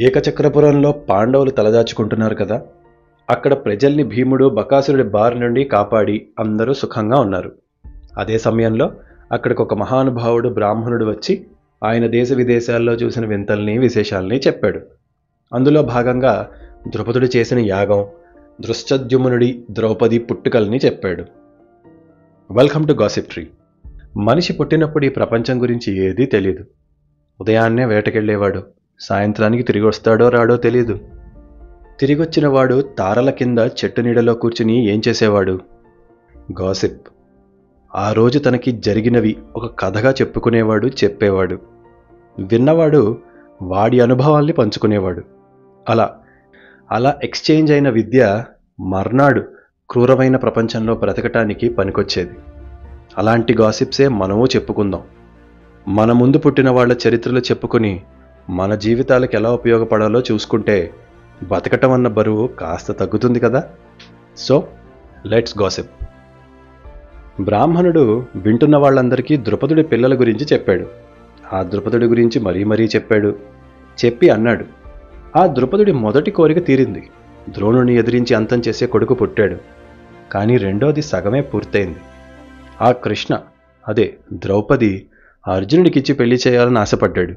ఏకచక్రపురంలో పాండవులు తలదాచుకుంటున్నారు కదా. అక్కడ ప్రజల్ని భీముడు బకాసురుడి బారి నుండి కాపాడి అందరూ సుఖంగా ఉన్నారు. అదే సమయంలో అక్కడికి ఒక మహానుభావుడు బ్రాహ్మణుడు వచ్చి ఆయన దేశ విదేశాల్లో చూసిన వింతల్ని విశేషాలని చెప్పాడు. అందులో భాగంగా ద్రుపదుడు చేసిన యాగం, దృష్టద్యుమ్నుడి ద్రౌపది పుట్టుకల్ని చెప్పాడు. Welcome to gossip tree. మనిషి పుట్టినప్పుడు ఈ ప్రపంచం గురించి ఏదీ తెలియదు. ఉదయాన్నే వేటకెళ్ళేవాడు, సాయంత్రానికి తిరిగి వస్తాడో రాడో తెలియదు. తిరిగొచ్చిన వాడు తారల కింద చెట్టు నీడలో కూర్చుని ఏం చేసేవాడు? గాసిప్. ఆ రోజు తనకి జరిగినవి ఒక కథగా చెప్పుకునేవాడు, చెప్పేవాడు. విన్నవాడు వాడి అనుభవాల్ని పంచుకునేవాడు. అలా ఎక్స్చేంజ్ అయిన విద్య మర్నాడు క్రూరమైన ప్రపంచంలో బ్రతకటానికి పనికొచ్చేది. అలాంటి గాసిప్సే మనము చెప్పుకుందాం. మన ముందు పుట్టిన వాళ్ళ చరిత్రలు చెప్పుకుని మన జీవితాలకు ఎలా ఉపయోగపడాలో చూసుకుంటే బతకటం అన్న బరువు కాస్త తగ్గుతుంది కదా. So let's gossip. బ్రాహ్మణుడు వింటున్న వాళ్ళందరికీ ద్రుపదుడి పిల్లల గురించి చెప్పాడు. ఆ ద్రుపదుడి గురించి మరీ చెప్పాడు. చెప్పి అన్నాడు, ఆ ద్రుపదుడి మొదటి కోరిక తీరింది. ద్రోణుని ఎదిరించి అంతం చేసే కొడుకు పుట్టాడు. కానీ రెండోది సగమే పూర్తయింది. ఆ కృష్ణ, అదే ద్రౌపది, అర్జునుడికిచ్చి పెళ్లి చేయాలని ఆశపడ్డాడు.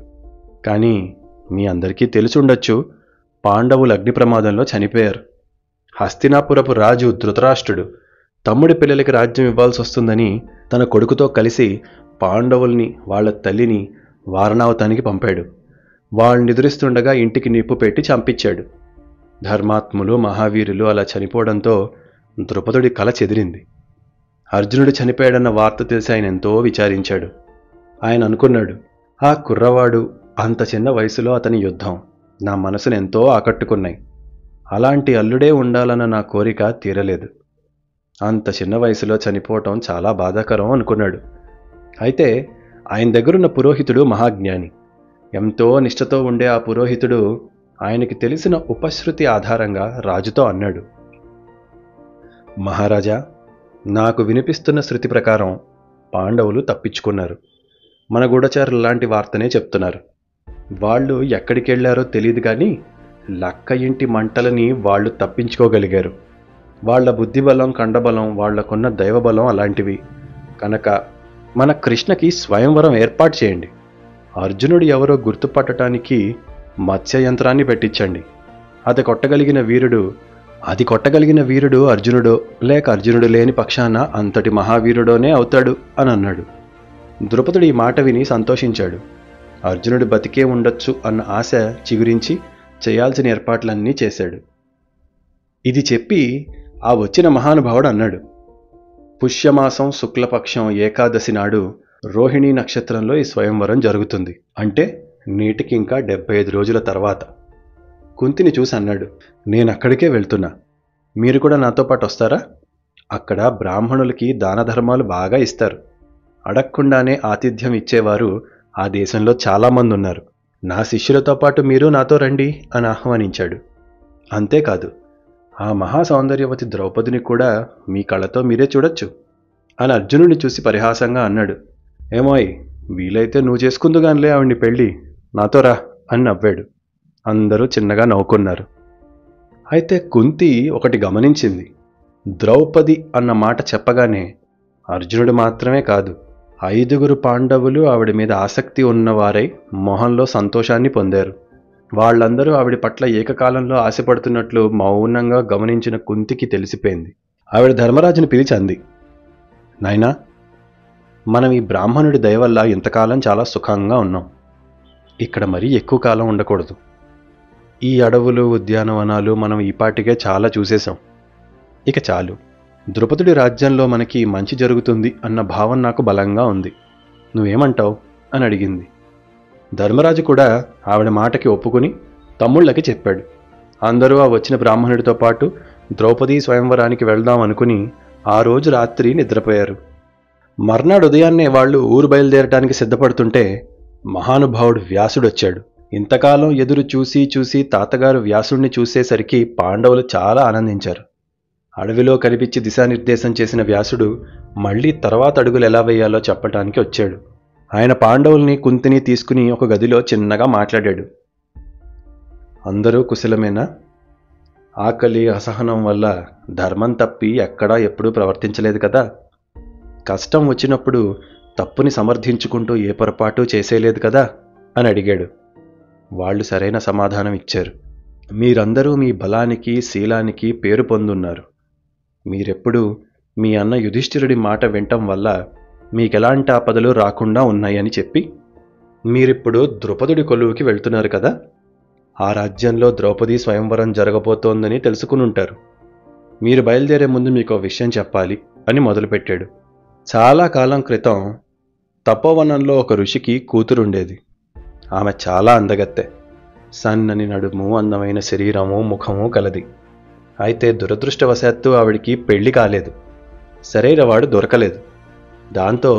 కానీ మీ అందరికీ తెలుసుండొచ్చు, పాండవులు అగ్ని ప్రమాదంలో చనిపోయారు. హస్తినాపురపు రాజు ధృతరాష్ట్రుడు తమ్ముడి పిల్లలకి రాజ్యం ఇవ్వాల్సి వస్తుందని తన కొడుకుతో కలిసి పాండవుల్ని, వాళ్ల తల్లిని వారణావతానికి పంపాడు. వాళ్ళని ఎదురిస్తుండగా ఇంటికి నిప్పు పెట్టి చంపించాడు. ధర్మాత్ములు, మహావీరులు అలా చనిపోవడంతో ద్రుపదుడి కల చెదిరింది. అర్జునుడు చనిపోయాడన్న వార్త తెలిసి ఆయన ఎంతో విచారించాడు. ఆయన అనుకున్నాడు, ఆ కుర్రవాడు, అంత చిన్న వయసులో అతని యుద్ధం నా మనసును ఎంతో ఆకట్టుకున్నాయి. అలాంటి అల్లుడే ఉండాలన్న నా కోరిక తీరలేదు. అంత చిన్న వయసులో చనిపోవటం చాలా బాధాకరం అనుకున్నాడు. అయితే ఆయన దగ్గరున్న పురోహితుడు మహాజ్ఞాని. ఎంతో నిష్ఠతో ఉండే ఆ పురోహితుడు ఆయనకి తెలిసిన ఉపశృతి ఆధారంగా రాజుతో అన్నాడు, మహారాజా, నాకు వినిపిస్తున్న శృతి ప్రకారం పాండవులు తప్పించుకున్నారు. మన గూఢచారులు లాంటి వార్తనే చెప్తున్నారు. వాళ్ళు ఎక్కడికి వెళ్ళారో తెలియదు, కానీ లక్క ఇంటి మంటలని వాళ్ళు తప్పించుకోగలిగారు. వాళ్ల బుద్ధిబలం, కండబలం, వాళ్లకున్న దైవబలం అలాంటివి. కనుక మన కృష్ణకి స్వయంవరం ఏర్పాటు చేయండి. అర్జునుడు ఎవరో గుర్తుపట్టడానికి మత్స్య యంత్రాన్ని పెట్టించండి. అది కొట్టగలిగిన వీరుడు అర్జునుడో లేక అర్జునుడు లేని పక్షాన అంతటి మహావీరుడోనే అవుతాడు అని అన్నాడు. ద్రుపదుడు ఈ మాట విని సంతోషించాడు. అర్జునుడు బతికే ఉండొచ్చు అన్న ఆశ చిగురించి చేయాల్సిన ఏర్పాట్లన్నీ చేశాడు. ఇది చెప్పి ఆ వచ్చిన మహానుభావుడు అన్నాడు, పుష్యమాసం శుక్లపక్షం ఏకాదశి నాడు రోహిణీ నక్షత్రంలో ఈ స్వయంవరం జరుగుతుంది. అంటే నేటికి ఇంకా 75 రోజుల తర్వాత. కుంతిని చూసి అన్నాడు, నేనక్కడికే వెళ్తున్నా, మీరు కూడా నాతో పాటు వస్తారా? అక్కడ బ్రాహ్మణులకి దాన ధర్మాలు బాగా ఇస్తారు. అడగకుండానే ఆతిథ్యం ఇచ్చేవారు ఆ దేశంలో చాలామంది ఉన్నారు. నా శిష్యులతో పాటు మీరు నాతో రండి అని ఆహ్వానించాడు. అంతేకాదు, ఆ మహాసౌందర్యవతి ద్రౌపదిని కూడా మీ కళ్ళతో మీరే చూడొచ్చు అని అర్జునుడిని చూసి పరిహాసంగా అన్నాడు. ఏమోయ్, వీలైతే నువ్వు చేసుకుందుగానిలే ఆవిడ్ని పెళ్ళి, నాతో రా అని నవ్వాడు. అందరూ చిన్నగా నవ్వుకున్నారు. అయితే కుంతి ఒకటి గమనించింది. ద్రౌపది అన్న మాట చెప్పగానే అర్జునుడు మాత్రమే కాదు, 5 పాండవులు ఆవిడ మీద ఆసక్తి ఉన్నవారై మొహంలో సంతోషాన్ని పొందారు. వాళ్ళందరూ ఆవిడ పట్ల ఏకకాలంలో ఆశపడుతున్నట్లు మౌనంగా గమనించిన కుంతికి తెలిసిపోయింది. ఆవిడ ధర్మరాజుని పిలిచి అంది, నాయనా, మనం ఈ బ్రాహ్మణుడి దయ వల్ల ఇంతకాలం చాలా సుఖంగా ఉన్నాం. ఇక్కడ మరీ ఎక్కువ కాలం ఉండకూడదు. ఈ అడవులు, ఉద్యానవనాలు మనం ఈపాటికే చాలా చూసేశాం. ఇక చాలు. ద్రుపదుడి రాజ్యంలో మనకి మంచి జరుగుతుంది అన్న భావం నాకు బలంగా ఉంది. నువ్వేమంటావు అని అడిగింది. ధర్మరాజు కూడా ఆవిడ మాటకి ఒప్పుకుని తమ్ముళ్ళకి చెప్పాడు. అందరూ ఆ వచ్చిన బ్రాహ్మణుడితో పాటు ద్రౌపదీ స్వయంవరానికి వెళ్దాం అనుకుని ఆ రోజు రాత్రి నిద్రపోయారు. మర్నాడు ఉదయాన్నే వాళ్ళు ఊరు బయలుదేరటానికి సిద్ధపడుతుంటే మహానుభావుడు వ్యాసుడు వచ్చాడు. ఇంతకాలం ఎదురు చూసి తాతగారు వ్యాసుడిని చూసేసరికి పాండవులు చాలా ఆనందించారు. అడవిలో కనిపించి దిశానిర్దేశం చేసిన వ్యాసుడు మళ్లీ తర్వాత అడుగులు ఎలా వేయాలో చెప్పటానికి వచ్చాడు. ఆయన పాండవుల్ని, కుంతిని తీసుకుని ఒక గదిలో చిన్నగా మాట్లాడాడు. అందరూ కుశలమేనా? ఆకలి అసహనం వల్ల ధర్మం తప్పి ఎక్కడా ఎప్పుడూ ప్రవర్తించలేదు కదా. కష్టం వచ్చినప్పుడు తప్పుని సమర్థించుకుంటూ ఏ పొరపాటు చేసేలేదు కదా అని అడిగాడు. వాళ్ళు సరైన సమాధానం ఇచ్చారు. మీరందరూ మీ బలానికి శీలానికి పేరు పొందున్నారు. మీరెప్పుడూ మీ అన్న యుధిష్ఠిరుడి మాట వినటం వల్ల మీకెలాంటి ఆపదలు రాకుండా ఉన్నాయని చెప్పి మీరిప్పుడు ద్రుపదుడి కొలువుకి వెళ్తున్నారు కదా. ఆ రాజ్యంలో ద్రౌపది స్వయంవరం జరగబోతోందని తెలుసుకునుంటారు. మీరు బయలుదేరే ముందు మీకు విషయం చెప్పాలి అని మొదలుపెట్టాడు. చాలా కాలం క్రితం తపోవనంలో ఒక ఋషికి కూతురుండేది. ఆమె చాలా అందగత్తె. సన్నని నడుము, అందమైన శరీరము, ముఖము కలది. అయితే దురదృష్టవశాత్తు ఆవిడికి పెళ్లి కాలేదు. సరైనవాడు దొరకలేదు. దాంతో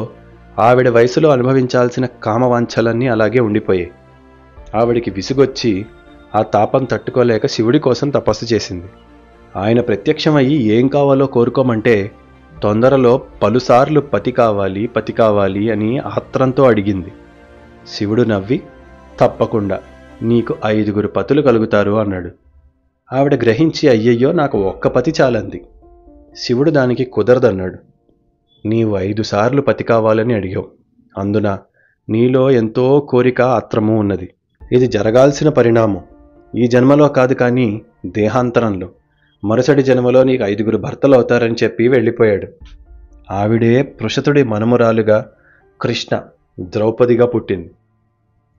ఆవిడ వయసులో అనుభవించాల్సిన కామవాంఛలన్నీ అలాగే ఉండిపోయాయి. ఆవిడికి విసుగొచ్చి ఆ తాపం తట్టుకోలేక శివుడి కోసం తపస్సు చేసింది. ఆయన ప్రత్యక్షమయ్యి ఏం కావాలో కోరుకోమంటే తొందరలో పలుసార్లు పతి కావాలి అని ఆత్రంతో అడిగింది. శివుడు నవ్వి, తప్పకుండా నీకు 5 పతులు కలుగుతారు అన్నాడు. ఆవిడ గ్రహించి, అయ్యయ్యో నాకు ఒక్క పతి చాలంది. శివుడు దానికి కుదరదన్నాడు. నీవు 5 సార్లు పతి కావాలని అడిగావు. అందున నీలో ఎంతో కోరిక ఆత్రము ఉన్నది. ఇది జరగాల్సిన పరిణామం. ఈ జన్మలో కాదు, కానీ దేహాంతరంలో మరుసటి జన్మలో నీకు 5 భర్తలు అవుతారని చెప్పి వెళ్ళిపోయాడు. ఆవిడే పృషతుడి మనుమరాలుగా కృష్ణ ద్రౌపదిగా పుట్టింది.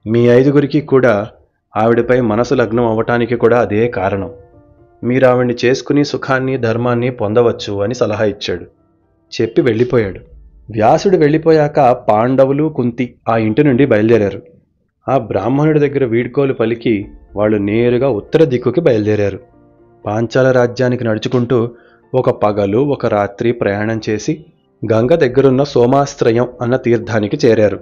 మీ 5 కూడా ఆవిడపై మనసు లగ్నం అవ్వటానికి కూడా అదే కారణం. మీరు ఆవిడ్ని చేసుకుని సుఖాన్ని ధర్మాన్ని పొందవచ్చు అని సలహా ఇచ్చాడు. చెప్పి వెళ్ళిపోయాడు. వ్యాసుడు వెళ్ళిపోయాక పాండవులు, కుంతి ఆ ఇంటి నుండి బయలుదేరారు. ఆ బ్రాహ్మణుడి దగ్గర వీడ్కోలు పలికి వాళ్ళు నేరుగా ఉత్తర దిక్కుకి బయలుదేరారు. పాంచాల రాజ్యానికి నడుచుకుంటూ ఒక పగలు ఒక రాత్రి ప్రయాణం చేసి గంగ దగ్గరున్న సోమాశ్రయం అన్న తీర్థానికి చేరారు.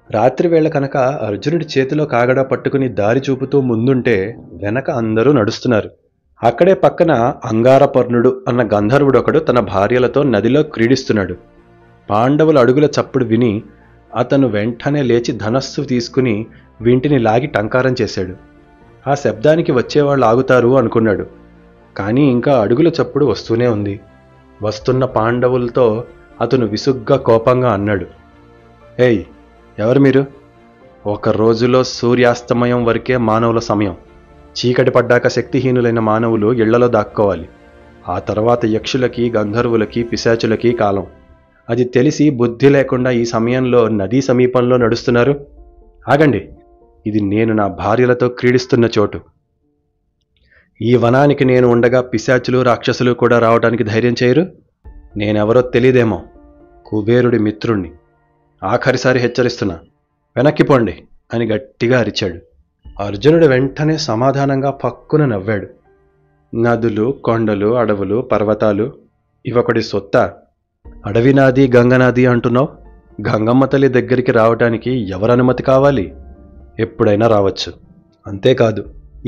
రాత్రి వేళ కనుక అర్జునుడి చేతిలో కాగడా పట్టుకుని దారి చూపుతూ ముందుంటే వెనక అందరూ నడుస్తున్నారు. అక్కడే పక్కన అంగారపర్ణుడు అన్న గంధర్వుడొకడు తన భార్యలతో నదిలో క్రీడిస్తున్నాడు. పాండవుల అడుగుల చప్పుడు విని అతను వెంటనే లేచి ధనస్సు తీసుకుని వీంటిని లాగి టంకారం చేశాడు. ఆ శబ్దానికి వచ్చేవాళ్ళు ఆగుతారు అనుకున్నాడు. కానీ ఇంకా అడుగుల చప్పుడు వస్తూనే ఉంది. వస్తున్న పాండవులతో అతను విసుగ్గా కోపంగా అన్నాడు, ఏయ్, ఎవరు మీరు? ఒక రోజులో సూర్యాస్తమయం వరకే మానవుల సమయం. చీకటి పడ్డాక శక్తిహీనులైన మానవులు ఇళ్లలో దాక్కోవాలి. ఆ తర్వాత యక్షులకి, గంధర్వులకి, పిశాచులకి కాలం. అది తెలిసి బుద్ధి లేకుండా ఈ సమయంలో నదీ సమీపంలో నడుస్తున్నారు. ఆగండి, ఇది నేను నా భార్యలతో క్రీడిస్తున్న చోటు. ఈ వనానికి నేను ఉండగా పిశాచులు, రాక్షసులు కూడా రావడానికి ధైర్యం చేయరు. నేనెవరో తెలియదేమో. కుబేరుడి మిత్రుణ్ణి. ఆఖరిసారి హెచ్చరిస్తున్నా, వెనక్కిపోండి అని గట్టిగా అరిచాడు. అర్జునుడు వెంటనే సమాధానంగా పక్కున నవ్వాడు. నదులు, కొండలు, అడవులు, పర్వతాలు ఇవొకటి సొత్తా? అడవి నాది, గంగనాది అంటున్నావు. గంగమ్మ తల్లి దగ్గరికి రావటానికి ఎవరనుమతి కావాలి? ఎప్పుడైనా రావచ్చు. అంతేకాదు,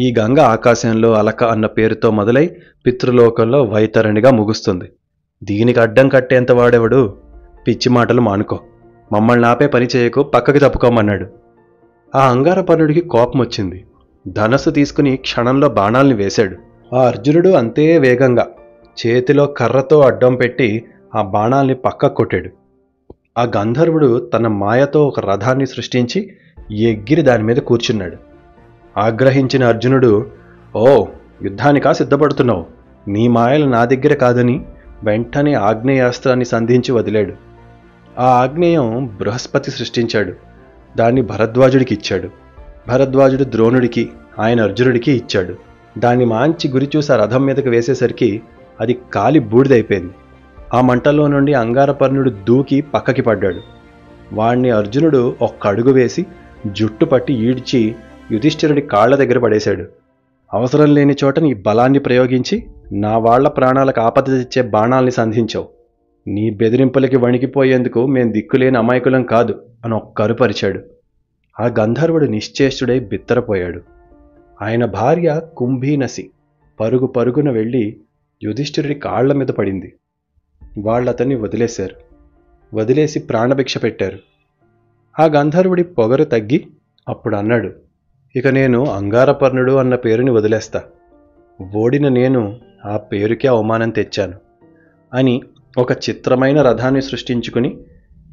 ఈ గంగ ఆకాశంలో అలక అన్న పేరుతో మొదలై పితృలోకంలో వైతరణిగా ముగుస్తుంది. దీనికి అడ్డం కట్టేంత వాడెవడు? పిచ్చి మాటలు మానుకో. మమ్మల్ని ఆపే పని చేయకు, పక్కకి తప్పుకోమన్నాడు. ఆ అంగారపర్ణుడికి కోపం వచ్చింది. ధనస్సు తీసుకుని క్షణంలో బాణాల్ని వేశాడు. ఆ అర్జునుడు అంతే వేగంగా చేతిలో కర్రతో అడ్డం పెట్టి ఆ బాణాల్ని పక్కకు కొట్టాడు. ఆ గంధర్వుడు తన మాయతో ఒక రథాన్ని సృష్టించి ఎగిరి దాని మీద కూర్చున్నాడు. ఆగ్రహించిన అర్జునుడు, ఓ, యుద్ధానికా సిద్ధపడుతున్నావు? నీ మాయలు నా దగ్గర కాదని వెంటనే ఆగ్నేయాస్త్రాన్ని సంధించి వదిలాడు. ఆ ఆగ్నేయం బృహస్పతి సృష్టించాడు. దాన్ని భరద్వాజుడికి ఇచ్చాడు. భరద్వాజుడు ద్రోణుడికి, ఆయన అర్జునుడికి ఇచ్చాడు. దాన్ని మాంచి గురి చూసి ఆ రథం మీదకి వేసేసరికి అది కాలి బూడిదైపోయింది. ఆ మంటల్లో నుండి అంగారపర్ణుడు దూకి పక్కకి పడ్డాడు. వాణ్ణి అర్జునుడు ఒక్క అడుగు వేసి జుట్టు పట్టి ఈడ్చి యుధిష్ఠిరుడి కాళ్ల దగ్గర పడేశాడు. అవసరం లేని చోట నీ బలాన్ని ప్రయోగించి నా వాళ్ల ప్రాణాలకు ఆపద తెచ్చే బాణాల్ని సంధించావు. నీ బెదిరింపులకి వణికిపోయేందుకు మేం దిక్కులేని అమాయకులం కాదు అని ఒక్కరుపరిచాడు. ఆ గంధర్వుడు నిశ్చేష్టుడై బిత్తరపోయాడు. ఆయన భార్య కుంభీనసి పరుగు పరుగున వెళ్ళి యుధిష్ఠిరుడి కాళ్ల మీద పడింది. వాళ్ళతన్ని వదిలేశారు. వదిలేసి ప్రాణభిక్ష పెట్టారు. ఆ గంధర్వుడి పొగరు తగ్గి అప్పుడు అన్నాడు, ఇక నేను అంగారపర్ణుడు అన్న పేరుని వదిలేస్తా. ఓడిన నేను ఆ పేరుకే అవమానం తెచ్చాను అని ఒక చిత్రమైన రథాన్ని సృష్టించుకుని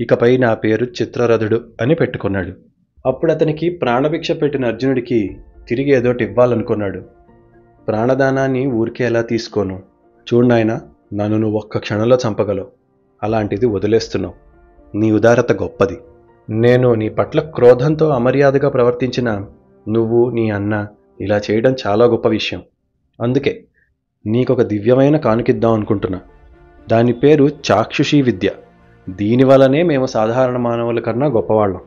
ఇకపై నా పేరు చిత్రరథుడు అని పెట్టుకున్నాడు. అప్పుడు అతనికి ప్రాణభిక్ష పెట్టిన అర్జునుడికి తిరిగి ఏదోటి ఇవ్వాలనుకున్నాడు. ప్రాణదానాన్ని ఊరికే ఎలా తీసుకోను? చూడు నాయనా, నన్ను నువ్వు ఒక్క క్షణంలో చంపగలవు, అలాంటిది వదిలేస్తున్నావు. నీ ఉదారత గొప్పది. నేను నీ పట్ల క్రోధంతో అమర్యాదగా ప్రవర్తించిన నువ్వు, నీ అన్న ఇలా చేయడం చాలా గొప్ప విషయం. అందుకే నీకొక దివ్యమైన కానుకిద్దాం అనుకుంటున్నా. దాని పేరు చాక్షుషీ విద్య. దీనివల్లనే మేము సాధారణ మానవుల కన్నా గొప్పవాళ్ళం.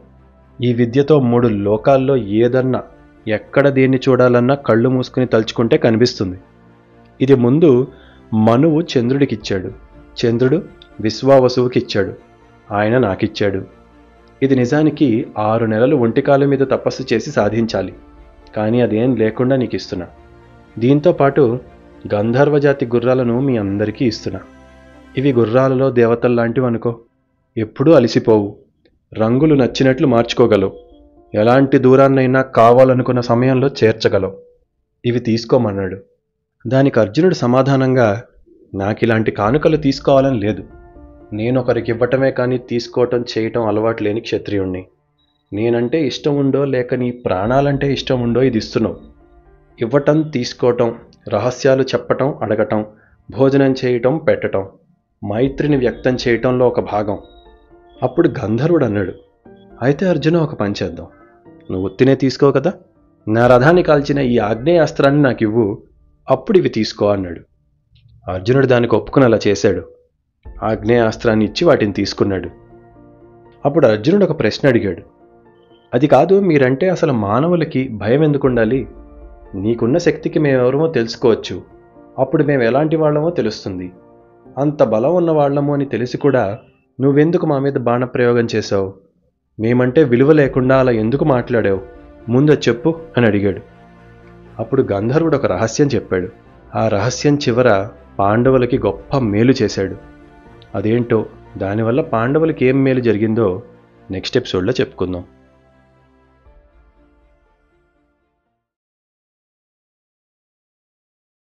ఈ విద్యతో 3 లోకాల్లో ఏదన్నా, ఎక్కడ దేన్ని చూడాలన్నా కళ్ళు మూసుకుని తలుచుకుంటే కనిపిస్తుంది. ఇది ముందు మనువు చంద్రుడికిచ్చాడు, చంద్రుడు విశ్వావసువుకిచ్చాడు, ఆయన నాకిచ్చాడు. ఇది నిజానికి 6 నెలలు ఒంటికాల మీద తపస్సు చేసి సాధించాలి, కానీ అదేం లేకుండా నీకు ఇస్తున్నా. దీంతోపాటు గంధర్వజాతి గుర్రాలను మీ అందరికీ ఇస్తున్నా. ఇవి గుర్రాలలో దేవతల్లాంటివి అనుకో. ఎప్పుడూ అలసిపోవు, రంగులు నచ్చినట్లు మార్చుకోగలవు, ఎలాంటి దూరాన్నైనా కావాలనుకున్న సమయంలో చేర్చగలవు. ఇవి తీసుకోమన్నాడు. దానికి అర్జునుడు సమాధానంగా, నాకిలాంటి కానుకలు తీసుకోవాలని లేదు. నేనొకరికి ఇవ్వటమే కానీ తీసుకోవటం చేయటం అలవాటు లేని క్షత్రియుణ్ణి. నేనంటే ఇష్టం ఉండో లేక నీ ప్రాణాలంటే ఇష్టం ఉండో ఇది ఇస్తున్నావు. ఇవ్వటం, తీసుకోవటం, రహస్యాలు చెప్పటం, అడగటం, భోజనం చేయటం, పెట్టటం, మైత్రిని వ్యక్తం చేయటంలో ఒక భాగం. అప్పుడు గంధర్వుడు అన్నాడు, అయితే అర్జున, ఒక పని చేద్దాం. నువ్వు ఉత్తినే తీసుకో కదా, నా రథాన్ని కాల్చిన ఈ ఆగ్నేయాస్త్రాన్ని నాకు ఇవ్వు, అప్పుడు ఇవి తీసుకో అన్నాడు. అర్జునుడు దానికి ఒప్పుకుని అలా చేశాడు. ఆగ్నేయాస్త్రాన్ని ఇచ్చి వాటిని తీసుకున్నాడు. అప్పుడు అర్జునుడు ఒక ప్రశ్న అడిగాడు. అది కాదు, మీరంటే అసలు మానవులకి భయం ఎందుకు ఉండాలి? నీకున్న శక్తికి మేమెవరమో తెలుసుకోవచ్చు, అప్పుడు మేము ఎలాంటి వాళ్ళమో తెలుస్తుంది. అంత బలం ఉన్న వాళ్ళము అని తెలిసి కూడా నువ్వెందుకు మా మీద బాణప్రయోగం చేశావు? మేమంటే విలువ లేకుండా అలా ఎందుకు మాట్లాడావు? ముందు చెప్పు అని అడిగాడు. అప్పుడు గంధర్వుడు ఒక రహస్యం చెప్పాడు. ఆ రహస్యం చివర పాండవులకి గొప్ప మేలు చేశాడు. అదేంటో, దానివల్ల పాండవులకి ఏం మేలు జరిగిందో నెక్స్ట్ ఎపిసోడ్లో చెప్పుకుందాం.